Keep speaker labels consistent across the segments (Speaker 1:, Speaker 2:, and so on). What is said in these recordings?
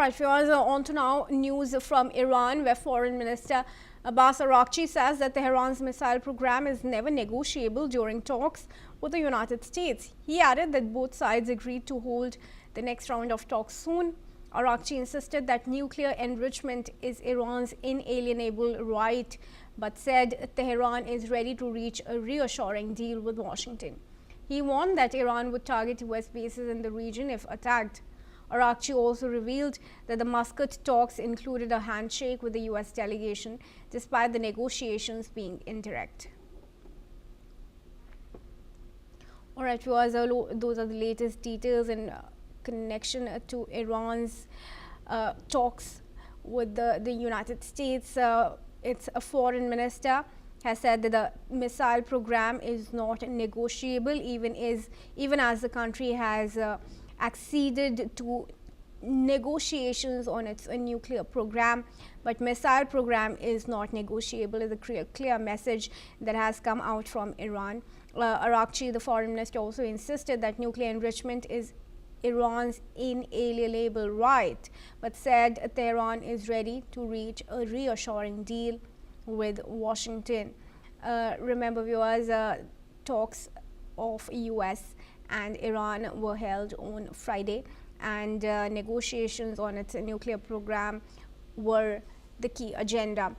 Speaker 1: right, viewers, on to now news from Iran, where Foreign Minister Abbas Araghchi says that Tehran's missile program is never negotiable during talks with the United States. He added that both sides agreed to hold the next round of talks soon. Araghchi insisted that nuclear enrichment is Iran's inalienable right, but said Tehran is ready to reach a reassuring deal with Washington. He warned that Iran would target US bases in the region if attacked. Araghchi also revealed that the Muscat talks included a handshake with the US delegation, despite the negotiations being indirect. All right, viewers, those are the latest details in connection to Iran's talks with the United States. Its a foreign minister has said that the missile program is not negotiable, even as the country has acceded to negotiations on its nuclear program, but missile program is not negotiable is a clear message that has come out from Iran. Araghchi, the foreign minister, also insisted that nuclear enrichment is Iran's inalienable right, but said Tehran is ready to reach a reassuring deal with Washington. Remember, viewers, talks of US and Iran were held on Friday, and negotiations on its nuclear program were the key agenda.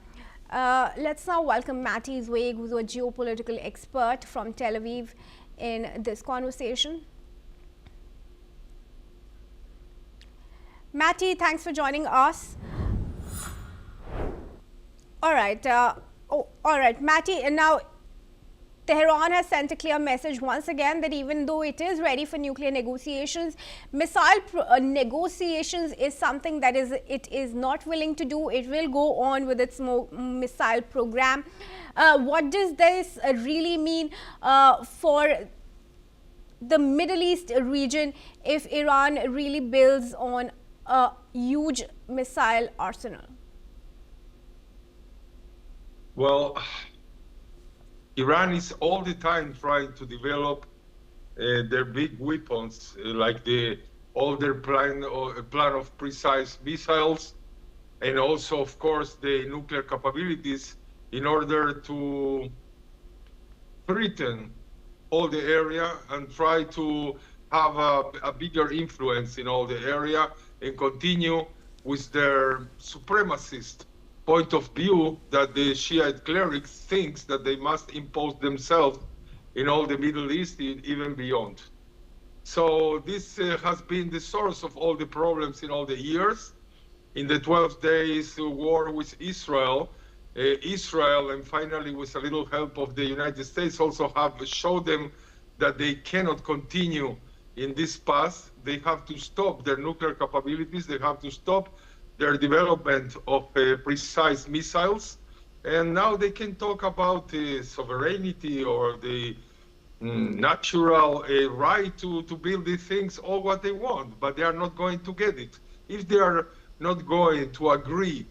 Speaker 1: Let's now welcome Matty Zweig, who's a geopolitical expert from Tel Aviv, in this conversation. Matty, thanks for joining us. All right, Matty, and now Tehran has sent a clear message once again that even though it is ready for nuclear negotiations, missile negotiations is something that it is not willing to do. It will go on with its missile program. What does this really mean for the Middle East region if Iran really builds on a huge missile arsenal?
Speaker 2: Well, Iran is all the time trying to develop their big weapons, like all their plan of precise missiles, and also, of course, the nuclear capabilities in order to threaten all the area and try to have a bigger influence in all the area and continue with their supremacist point of view that the Shiite clerics thinks that they must impose themselves in all the Middle East, even beyond. So this has been the source of all the problems in all the years. In the 12 days war with Israel, and finally with a little help of the United States also have showed them that they cannot continue in this path. They have to stop their nuclear capabilities. They have to stop their development of precise missiles, and now they can talk about sovereignty or the natural right to build these things, all what they want, but they are not going to get it. If they are not going to agree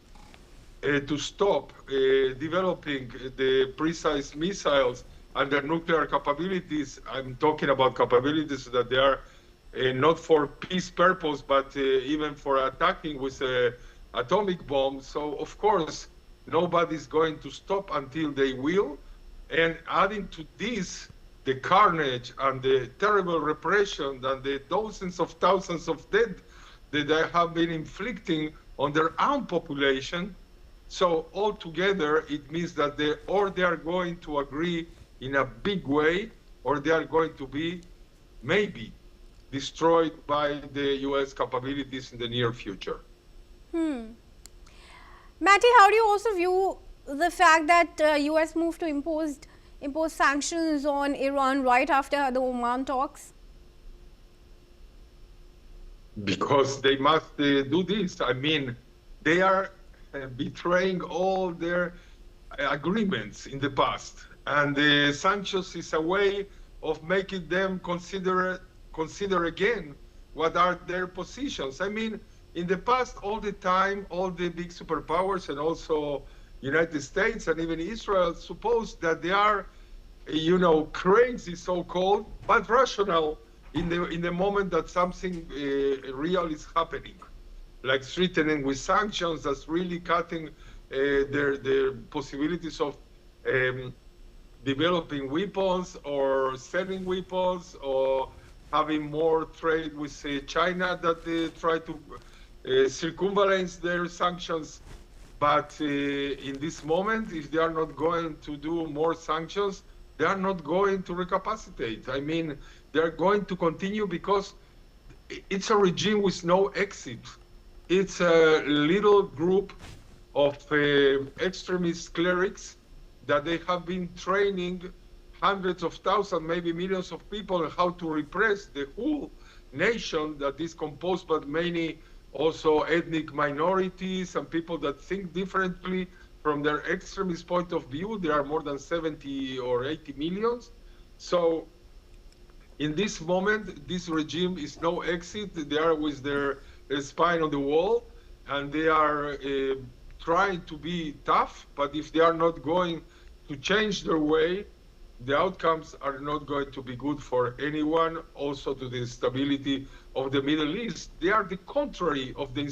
Speaker 2: to stop developing the precise missiles and their nuclear capabilities, I'm talking about capabilities that they are not for peace purpose, but even for attacking with atomic bombs. So, of course, nobody's going to stop until they will. And adding to this, the carnage and the terrible repression and the dozens of thousands of dead that they have been inflicting on their own population. So altogether, it means that they are going to agree in a big way, or they are going to be maybe destroyed by the U.S. capabilities in the near future.
Speaker 1: Matty, how do you also view the fact that U.S. moved to impose sanctions on Iran right after the Oman talks?
Speaker 2: Because they must do this. I mean, they are betraying all their agreements in the past. And the sanctions is a way of making them consider again what are their positions. I mean, in the past, all the time, all the big superpowers and also United States and even Israel suppose that they are, crazy, so-called, but rational in the moment that something real is happening. like threatening with sanctions, that's really cutting their possibilities of developing weapons or selling weapons or having more trade with China that they try to circumvent their sanctions. But in this moment, if they are not going to do more sanctions, they are not going to recapacitate. I mean, they're going to continue because it's a regime with no exit. It's a little group of extremist clerics that they have been training hundreds of thousands, maybe millions of people on how to repress the whole nation that is composed by many also ethnic minorities and people that think differently from their extremist point of view. There are more than 70 or 80 millions. So in this moment, this regime is no exit. They are with their spine on the wall, and they are trying to be tough, but if they are not going to change their way, the outcomes are not going to be good for anyone, also to the stability of the Middle East. They are the contrary of the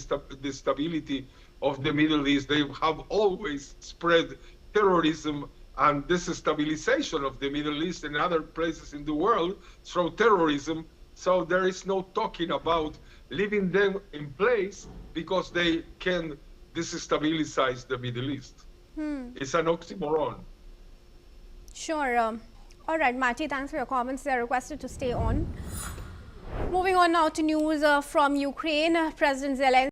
Speaker 2: stability of the Middle East. They have always spread terrorism and destabilization of the Middle East and other places in the world through terrorism. So there is no talking about leaving them in place because they can destabilize the Middle East. It's an oxymoron.
Speaker 1: Sure. All right, Mati, thanks for your comments. They are requested to stay on. Moving on now to news from Ukraine. President Zelensky